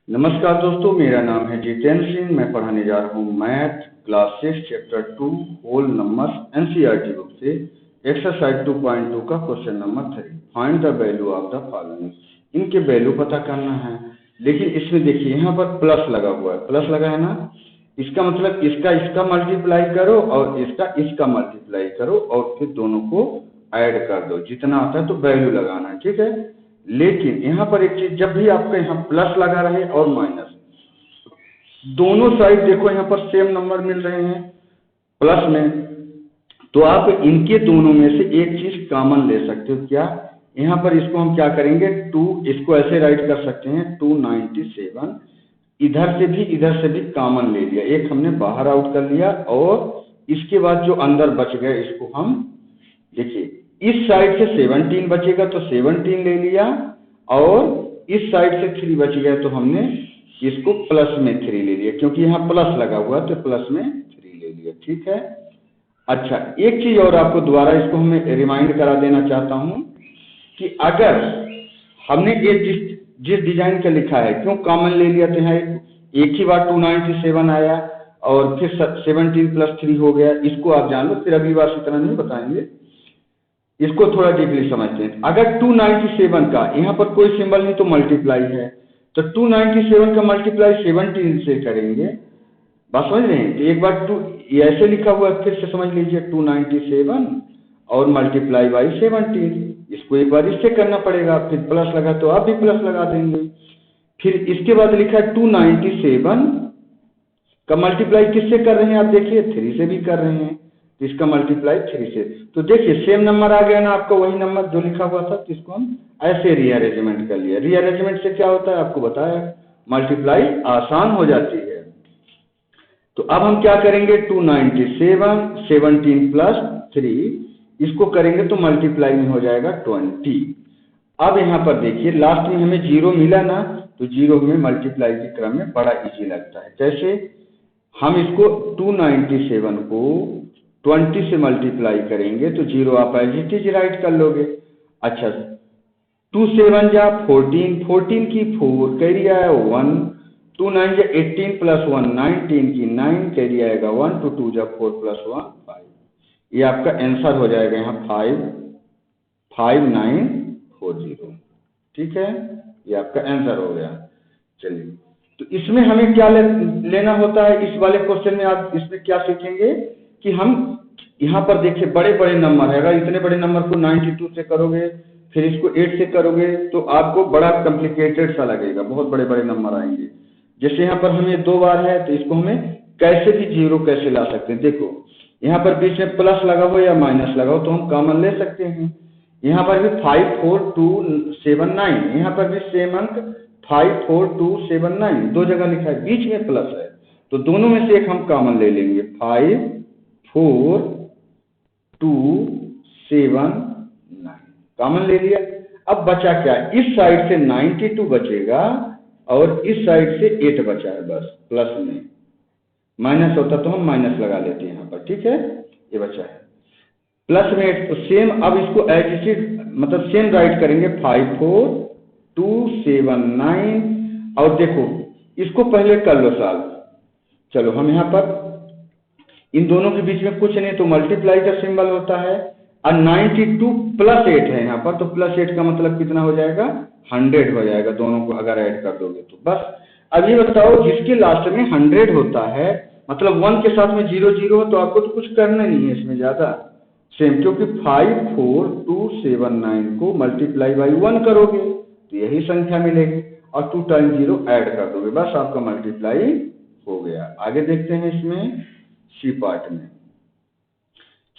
नमस्कार दोस्तों, मेरा नाम है जितेंद्र सिंह। मैं पढ़ाने जा रहा हूँ math class 6 chapter 2 whole numbers NCERT book से एक्सरसाइज 2.2 का question number 3। Find the value of the following. इनके वैल्यू पता करना है, लेकिन इसमें देखिए यहाँ पर प्लस लगा हुआ है। प्लस लगा है ना, इसका मतलब इसका मल्टीप्लाई करो और इसका मल्टीप्लाई करो और फिर दोनों को ऐड कर दो, जितना आता है तो वैल्यू लगाना है, ठीक है। लेकिन यहाँ पर एक चीज, जब भी आपका यहाँ प्लस लगा रहे और माइनस, दोनों साइड देखो यहाँ पर सेम नंबर मिल रहे हैं प्लस में, तो आप इनके दोनों में से एक चीज कॉमन ले सकते हो। क्या? यहाँ पर इसको हम क्या करेंगे, 2, इसको ऐसे राइट कर सकते हैं 297, इधर से भी कॉमन ले लिया, एक हमने बाहर आउट कर लिया और इसके बाद जो अंदर बच गया इसको हम देखिए, इस साइड से 17 बचेगा तो 17 ले लिया और इस साइड से 3 बच गया तो हमने इसको प्लस में 3 ले लिया, क्योंकि यहाँ प्लस लगा हुआ तो प्लस में 3 ले लिया, ठीक है। अच्छा, एक चीज और आपको दोबारा इसको मैं रिमाइंड करा देना चाहता हूँ कि अगर हमने ये जिस डिजाइन का लिखा है, क्यों कॉमन ले लिया, तो यहाँ एक ही बार 297 आया और फिर 17 + 3 हो गया। इसको आप जान लो, फिर अगली बार से इतना नहीं बताएंगे, इसको थोड़ा डीपली समझते हैं। अगर 297 का यहाँ पर कोई सिंबल नहीं तो मल्टीप्लाई है, तो 297 का मल्टीप्लाई 17 से करेंगे। बात समझ रहे हैं? तो एक बार ऐसे लिखा हुआ है, फिर से समझ लीजिए 297 और मल्टीप्लाई बाई 17। इसको एक बार इससे करना पड़ेगा, फिर प्लस लगा तो आप भी प्लस लगा देंगे। फिर इसके बाद लिखा है 297 का मल्टीप्लाई किससे कर रहे हैं, आप देखिए 3 से भी कर रहे हैं, तो इसका मल्टीप्लाई 3 से। तो देखिए सेम नंबर आ गया ना आपका, वही नंबर जो लिखा हुआ था, तो इसको हम ऐसे रीअरेंजमेंट कर लिया। रीअरेंजमेंट से क्या होता है आपको बताया, मल्टीप्लाई आसान हो जाती है। तो अब हम क्या करेंगे, 297 17 + 3 इसको करेंगे तो मल्टीप्लाई में हो जाएगा 20। अब यहाँ पर देखिए लास्ट में हमें 0 मिला ना, तो 0 में मल्टीप्लाई के क्रम में बड़ा इजी लगता है। कैसे? हम इसको 297 को 20 से मल्टीप्लाई करेंगे तो 0 आप एज इट इज राइट कर लोगे। अच्छा, 2 7 जा 14, 14 की 4 कैरी आया 1, 2 9 जा 18 + 1 19 की 9 कैरी आएगा 1, 2 2 जा 4 + 1 5। ये आपका आंसर हो जाएगा यहाँ 5940, ठीक है। ये आपका आंसर हो गया। चलिए, तो इसमें हमें क्या लेना होता है, इस वाले क्वेश्चन में आप इसमें क्या सीखेंगे कि हम यहाँ पर देखिए बड़े बड़े नंबर है, अगर इतने बड़े नंबर को 92 से करोगे फिर इसको 8 से करोगे तो आपको बड़ा कॉम्प्लिकेटेड सा लगेगा, बहुत बड़े बड़े नंबर आएंगे। जैसे यहाँ पर हमें 2 बार है तो इसको हमें कैसे भी 0 कैसे ला सकते हैं। देखो यहाँ पर बीच में प्लस लगा हो या माइनस लगा हो तो हम कॉमन ले सकते हैं। यहाँ पर भी 54279, यहाँ पर भी सेम अंक 54279, 2 जगह लिखा है, बीच में प्लस है, तो दोनों में से एक हम कॉमन ले लेंगे, 54279 कॉमन ले लिया। अब बचा क्या, इस साइड से 92 बचेगा और इस साइड से 8 बचा है, बस प्लस में। माइनस होता तो हम माइनस लगा लेते हैं यहाँ पर, ठीक है। ये बचा है प्लस में 8, तो सेम अब इसको एज इट इज मतलब सेम राइट करेंगे 54279 और देखो इसको पहले कर लो सॉल्व। चलो हम यहाँ पर इन दोनों के बीच में कुछ नहीं तो मल्टीप्लाई का सिंबल होता है, और 92 + 8 है यहाँ पर, तो +8 का मतलब कितना हो जाएगा, 100 हो जाएगा, दोनों को अगर ऐड कर दोगे तो। बस अब ये बताओ, जिसके लास्ट में 100 होता है मतलब 1 के साथ में 0 0 हो तो आपको तो कुछ करना नहीं है इसमें ज्यादा, सेम, क्योंकि 54279 को मल्टीप्लाई बाई 1 करोगे तो यही संख्या मिलेगी और 2 टाइम्स 0 ऐड कर दोगे, बस आपका मल्टीप्लाई हो गया। आगे देखते हैं इसमें सी पार्ट में।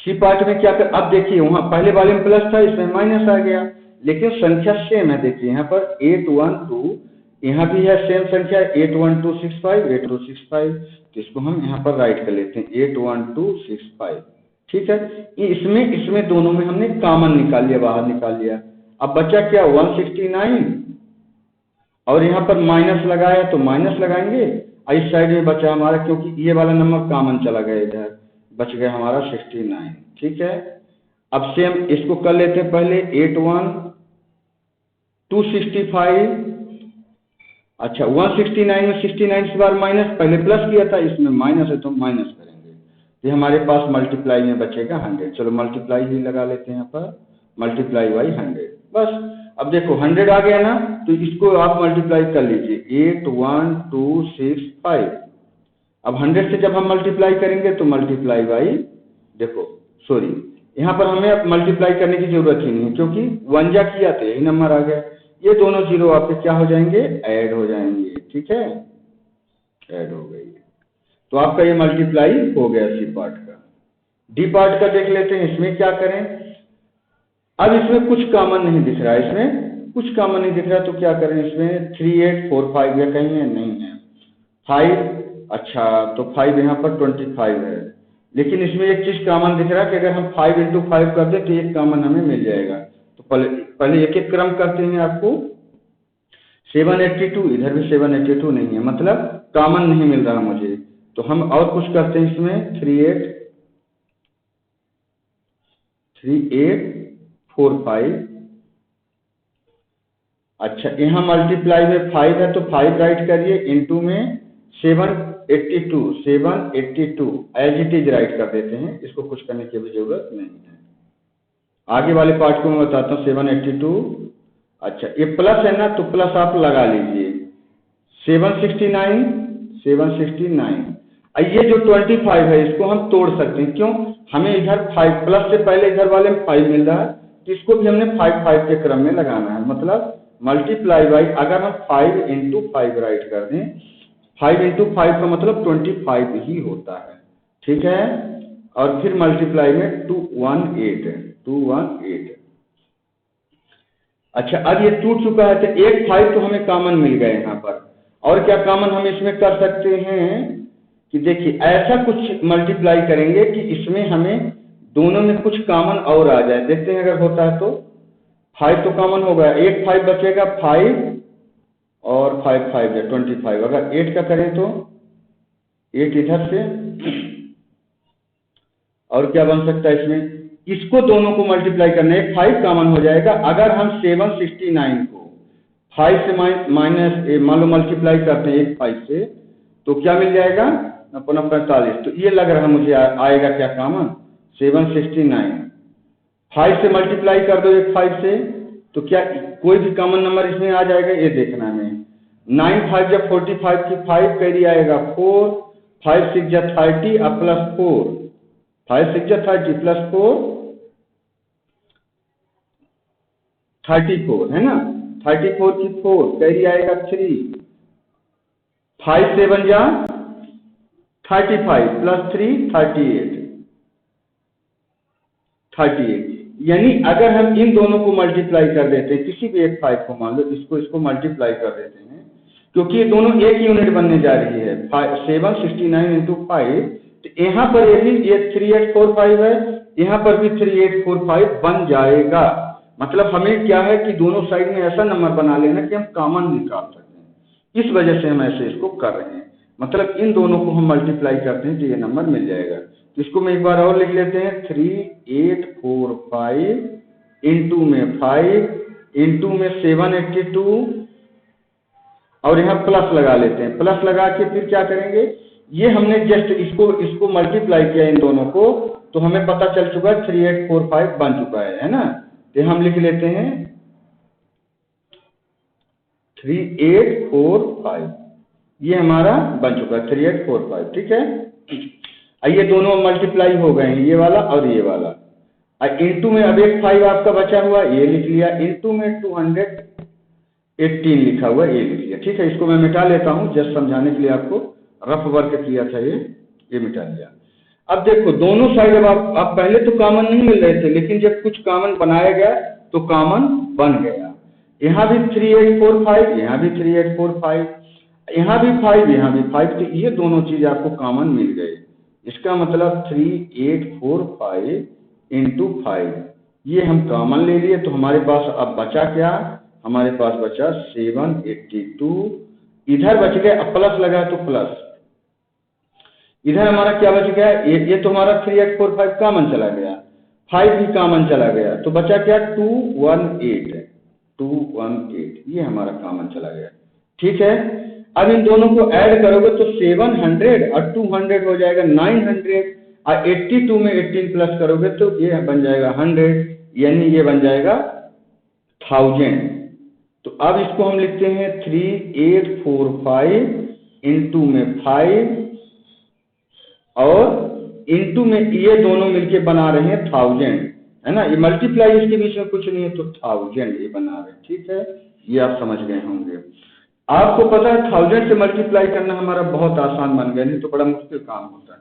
सी पार्ट में क्या कर, अब देखिए वहां पहले वाले में प्लस था, इसमें माइनस आ गया, लेकिन संख्या सेम है। देखिए यहाँ पर 812, यहाँ भी है सेम संख्या 81265 8265, तो इसको हम यहाँ पर राइट कर लेते हैं 81265, ठीक है। इसमें दोनों में हमने कॉमन निकाल लिया, बाहर निकाल लिया। अब बचा क्या, 169 और यहाँ पर माइनस लगाया तो माइनस लगाएंगे, इस साइड में बचा हमारा, क्योंकि ये वाला नंबर कॉमन चला गया इधर, बच गया हमारा 69, ठीक है। अब सेम इसको कर लेते हैं पहले 81265 अच्छा 169 में 69 से बार माइनस, पहले प्लस किया था, इसमें माइनस है तो माइनस करेंगे, तो हमारे पास मल्टीप्लाई में बचेगा 100। चलो मल्टीप्लाई ही लगा लेते हैं यहाँ पर, मल्टीप्लाई बाई 100 बस। अब देखो 100 आ गया ना, तो इसको आप मल्टीप्लाई कर लीजिए, 8 1 2 6 5। अब 100 से जब हम मल्टीप्लाई करेंगे तो मल्टीप्लाई बाई, देखो सॉरी यहाँ पर हमें अब मल्टीप्लाई करने की जरूरत ही नहीं है, क्योंकि 1 जा किया तो यही नंबर आ गया। ये दोनों जीरो आपके क्या हो जाएंगे, ऐड हो जाएंगे, ठीक है, ऐड हो गई। तो आपका ये मल्टीप्लाई हो गया सी पार्ट का। डी पार्ट का देख लेते हैं, इसमें क्या करें। अब इसमें कुछ कॉमन नहीं दिख रहा है, इसमें कुछ कॉमन नहीं दिख रहा, तो क्या करें, इसमें 3 8 4 5 या कहीं है, नहीं है 5, अच्छा तो 5 यहाँ पर 25 है, लेकिन इसमें एक चीज कॉमन दिख रहा है कि अगर हम 5 इंटू 5 कर दें तो एक कॉमन हमें मिल जाएगा। तो पहले एक एक क्रम करते हैं आपको। 782, इधर भी 782 नहीं है, मतलब कॉमन नहीं मिल रहा मुझे, तो हम और कुछ करते हैं इसमें, 3 8 4 5। अच्छा यहाँ मल्टीप्लाई में 5 है तो 5 राइट करिए, इंटू में 782 एज इट इज राइट कर देते हैं, इसको कुछ करने की भी जरूरत नहीं है। आगे वाले पार्ट को मैं बताता हूँ, 782, अच्छा ये प्लस है ना, तो प्लस आप लगा लीजिए, 769। ये जो 25 है इसको हम तोड़ सकते हैं, क्यों, हमें इधर 5 प्लस से पहले इधर वाले में 5 मिल रहा है, तो इसको भी हमने 5 5 के क्रम में लगाना है, मतलब मल्टीप्लाई बाई, अगर हम 5 इंटू 5 राइट कर दें, 5 इंटू 5 का मतलब 25 ही होता है, ठीक है, और फिर मल्टीप्लाई में 218। अच्छा अब ये टूट चुका है, तो एक 5 तो हमें कॉमन मिल गए यहाँ पर। और क्या कॉमन हम इसमें कर सकते हैं कि देखिए ऐसा कुछ मल्टीप्लाई करेंगे कि इसमें हमें दोनों में कुछ कॉमन और आ जाए, देखते हैं अगर होता है तो। 5 तो कॉमन हो गया, एक 5 बचेगा, 5 और 5 5 है 25। अगर 8 का करें तो 8 इधर से, और क्या बन सकता है इसमें, इसको दोनों को मल्टीप्लाई करना है, 5 कॉमन हो जाएगा। अगर हम 769 को 5 से माइनस मान लो मल्टीप्लाई करते हैं एक 5 से, तो क्या मिल जाएगा अपना 45। तो ये लग रहा है मुझे आएगा क्या कॉमन, 769। 5 से मल्टीप्लाई कर दो एक 5 से, तो क्या कोई भी कॉमन नंबर इसमें आ जाएगा, ये देखना है हमें। 9 5 जब 45 की 5 कैरी आएगा 4, 5 6 जब 30 और प्लस 4, 5 6 जब 30 प्लस 4 34 है ना, 34 की 4 कैरी आएगा 3, 5 7 जा 35 प्लस 3 38। यानी अगर हम इन दोनों को मल्टीप्लाई कर देते हैं, किसी भी एक 5 को मान लो, इसको मल्टीप्लाई कर देते हैं, क्योंकि ये दोनों एक यूनिट बनने जा रही है, 769 इंटू 5, तो यहाँ पर ये 3845 है, यहाँ पर भी 3845 बन जाएगा। मतलब हमें क्या है कि दोनों साइड में ऐसा नंबर बना लेना कि हम कॉमन निकाल सकें, इस वजह से हम ऐसे इसको कर रहे हैं। मतलब इन दोनों को हम मल्टीप्लाई करते हैं तो ये नंबर मिल जाएगा। इसको मैं एक बार और लिख लेते हैं, 3845 इंटू में 5 इंटू में 782, और यहाँ प्लस लगा लेते हैं। प्लस लगा के फिर क्या करेंगे, ये हमने जस्ट इसको मल्टीप्लाई किया इन दोनों को, तो हमें पता चल चुका है 3845 बन चुका है ना। तो हम लिख लेते हैं 3845, ये हमारा बन चुका है 3845, ठीक है। ये दोनों मल्टीप्लाई हो गए हैं, ये वाला और ये वाला। इंटू में अब एक 5 आपका बचा हुआ, ये लिख लिया, इंटू में 218 लिखा हुआ, ये लिख लिया, ठीक है। इसको मैं मिटा लेता हूं, जस्ट समझाने के लिए आपको रफ वर्क किया था, ये मिटा लिया। अब देखो दोनों साइड, अब आप पहले तो कॉमन नहीं मिल रहे थे, लेकिन जब कुछ कॉमन बनाया गया तो कॉमन बन गया। यहाँ भी 3845, यहाँ भी 3845, यहाँ भी 5, यहाँ भी 5, तो ये दोनों चीज आपको कॉमन मिल गए। इसका मतलब 3845 इंटू 5, ये हम कॉमन ले लिए, तो हमारे पास अब बचा क्या, हमारे पास बचा 782, इधर बच गया, प्लस लगा तो प्लस, इधर हमारा क्या बच गया, ये तो हमारा 3845 कॉमन चला गया, 5 भी कॉमन चला गया, तो बचा क्या 218, ये हमारा कॉमन चला गया, ठीक है। अब इन दोनों को ऐड करोगे तो 700 और 200 हो जाएगा 900 और 82 में 18 प्लस करोगे तो ये बन जाएगा 100, यानी ये बन जाएगा 1000। तो अब इसको हम लिखते हैं 3845 इंटू में 5 और इंटू में ये दोनों मिलके बना रहे हैं 1000, है ना। ये मल्टीप्लाई इसके बीच में कुछ नहीं है तो 1000 ये बना रहे हैं, ठीक है। ये आप समझ गए होंगे। आपको पता है 1000 से मल्टीप्लाई करना हमारा बहुत आसान बन गया, नहीं तो बड़ा मुश्किल काम होता है।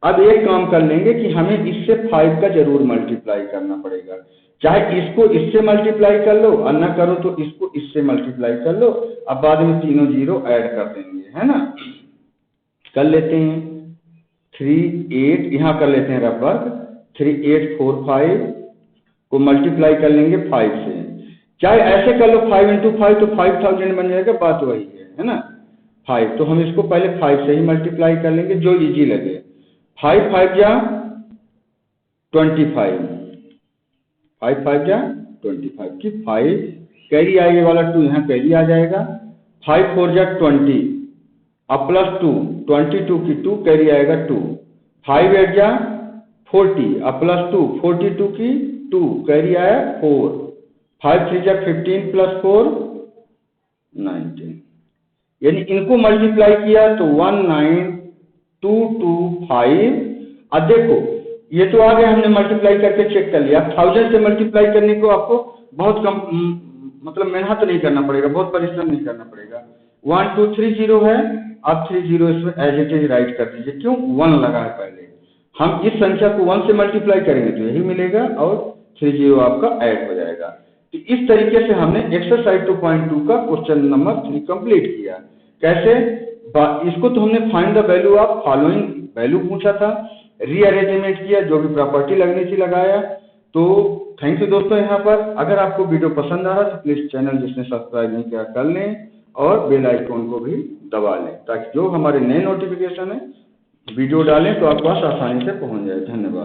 अब एक काम कर लेंगे कि हमें इससे 5 का जरूर मल्टीप्लाई करना पड़ेगा, चाहे इसको इससे मल्टीप्लाई कर लो और ना करो तो इसको इससे मल्टीप्लाई कर लो। अब बाद में तीनों जीरो ऐड कर देंगे, है ना। कर लेते हैं 38, यहाँ कर लेते हैं रफ वर्क। 3845 को मल्टीप्लाई कर लेंगे 5 से, चाहे ऐसे कर लो 5 इंटू 5 तो 5000 बन जाएगा, बात वही है ना। 5 तो हम इसको पहले 5 से ही मल्टीप्लाई कर लेंगे जो इजी लगे। 5 5 जा 25, 5 5 जा 25 की 5 कैरी आएगा वाला 2 यहाँ कैरी आ जाएगा। 5 4 जा 20 अब प्लस 2 22 की 2 कैरी आएगा 2। 5 8 जा 40 अब प्लस 2 42 की 2 कैरी आया 4। 5 3 जा 15 प्लस 4 19, यानी इनको मल्टीप्लाई किया तो 19225। अब देखो ये तो आ गया, हमने मल्टीप्लाई करके चेक कर लिया। 1000 से मल्टीप्लाई करने को आपको बहुत कम मतलब मेहनत नहीं करना पड़ेगा, बहुत परिश्रम नहीं करना पड़ेगा। 1230 है, आप 30 इसमें एज इट इज राइट कर दीजिए। क्यों 1 लगा है पहले, हम इस संख्या को 1 से मल्टीप्लाई करेंगे तो यही मिलेगा और 30 आपका ऐड हो जाएगा। तो इस तरीके से हमने एक्सरसाइज 2.2 का क्वेश्चन नंबर 3 कंप्लीट किया। कैसे, इसको तो हमने find the value of following value पूछा था, रीअरेंजमेंट किया, जो भी प्रॉपर्टी लगनी थी लगाया। तो थैंक यू दोस्तों। यहाँ पर अगर आपको वीडियो पसंद आ रहा तो प्लीज चैनल जिसने सब्सक्राइब नहीं किया कर लें और बेल आइकॉन को भी दबा लें, ताकि जो हमारे नए नोटिफिकेशन है वीडियो डालें तो आपके पास आसानी से पहुंच जाए। धन्यवाद।